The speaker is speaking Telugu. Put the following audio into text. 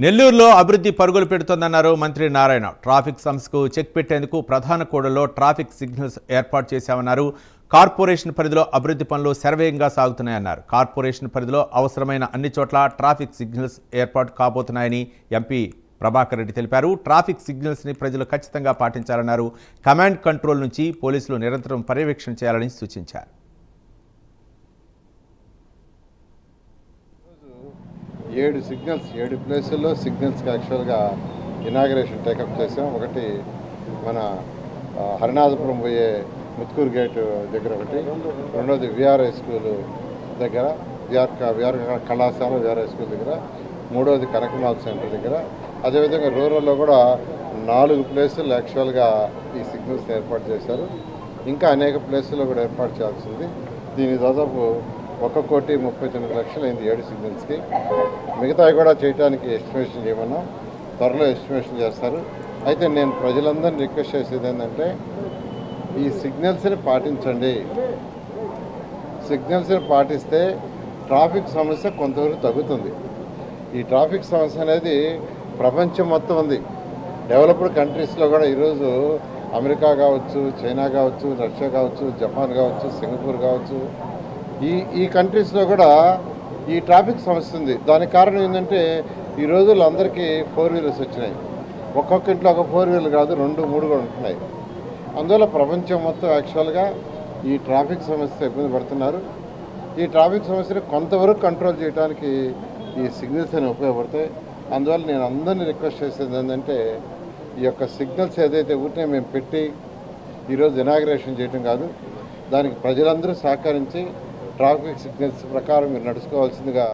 నెల్లూరులో అభివృద్ధి పరుగులు పెడుతోందన్నారు మంత్రి నారాయణ. ట్రాఫిక్ సమస్యకు చెక్ పెట్టేందుకు ప్రధాన కూడల్లో ట్రాఫిక్ సిగ్నల్స్ ఏర్పాటు చేశామన్నారు. కార్పొరేషన్ పరిధిలో అభివృద్ధి పనులు శరవేగంగా సాగుతున్నాయన్నారు. కార్పొరేషన్ పరిధిలో అవసరమైన అన్ని చోట్ల ట్రాఫిక్ సిగ్నల్స్ ఏర్పాటు కాబోతున్నాయని ఎంపీ ప్రభాకర్ రెడ్డి తెలిపారు. ట్రాఫిక్ సిగ్నల్స్ ని ప్రజలు ఖచ్చితంగా పాటించాలన్నారు. కమాండ్ కంట్రోల్ నుంచి పోలీసులు నిరంతరం పర్యవేక్షణ చేయాలని సూచించారు. 7 సిగ్నల్స్ 7 ప్లేసుల్లో సిగ్నల్స్కి యాక్చువల్గా ఇనాగరేషన్ టేకప్ చేసాం. ఒకటి మన హరినాథపురం పోయే ముత్కూరు గేటు దగ్గర ఒకటి, రెండోది విఆర్ఐ స్కూల్ దగ్గర, విఆర్ కళాశాల విఆర్ఐ స్కూల్ దగ్గర, మూడోది కనకమాల్ సెంటర్ దగ్గర. అదేవిధంగా రూరల్లో కూడా 4 ప్లేసులు యాక్చువల్గా ఈ సిగ్నల్స్ ఏర్పాటు చేశారు. ఇంకా అనేక ప్లేసుల్లో కూడా ఏర్పాటు చేయాల్సింది. దీని దాదాపు 1,39,00,000 అయింది 7 సిగ్నల్స్కి. మిగతావి కూడా చేయడానికి ఎస్టిమేషన్ చేయమన్నాం. త్వరలో ఎస్టిమేషన్ చేస్తారు. అయితే నేను ప్రజలందరినీ రిక్వెస్ట్ చేసేది ఏంటంటే, ఈ సిగ్నల్స్ని పాటించండి. సిగ్నల్స్ని పాటిస్తే ట్రాఫిక్ సమస్య కొంతవరకు తగ్గుతుంది. ఈ ట్రాఫిక్ సమస్య అనేది ప్రపంచం మొత్తం ఉంది. డెవలప్డ్ కంట్రీస్లో కూడా ఈరోజు అమెరికా కావచ్చు, చైనా కావచ్చు, రష్యా కావచ్చు, జపాన్ కావచ్చు, సింగపూర్ కావచ్చు, ఈ కంట్రీస్లో కూడా ఈ ట్రాఫిక్ సమస్య ఉంది. దానికి కారణం ఏంటంటే, ఈ రోజుల్లో అందరికీ 4 వీలర్స్ వచ్చినాయి. ఒక్కొక్క ఇంట్లో ఒక 4 వీలర్ కాదు, 2, 3 కూడా ఉంటున్నాయి. అందువల్ల ప్రపంచం మొత్తం యాక్చువల్గా ఈ ట్రాఫిక్ సమస్య ఇబ్బంది పడుతున్నారు. ఈ ట్రాఫిక్ సమస్యను కొంతవరకు కంట్రోల్ చేయడానికి ఈ సిగ్నల్స్ అని ఉపయోగపడతాయి. అందువల్ల నేను అందరినీ రిక్వెస్ట్ చేసేది ఏంటంటే, ఈ యొక్క సిగ్నల్స్ ఏదైతే ఊరినే మేము పెట్టి ఈరోజు ఇనాగరేషన్ చేయడం కాదు, దానికి ప్రజలందరూ సహకరించి ట్రాఫిక్ సిగ్నల్స్ ప్రకారం మీరు నడుచుకోవాల్సిందిగా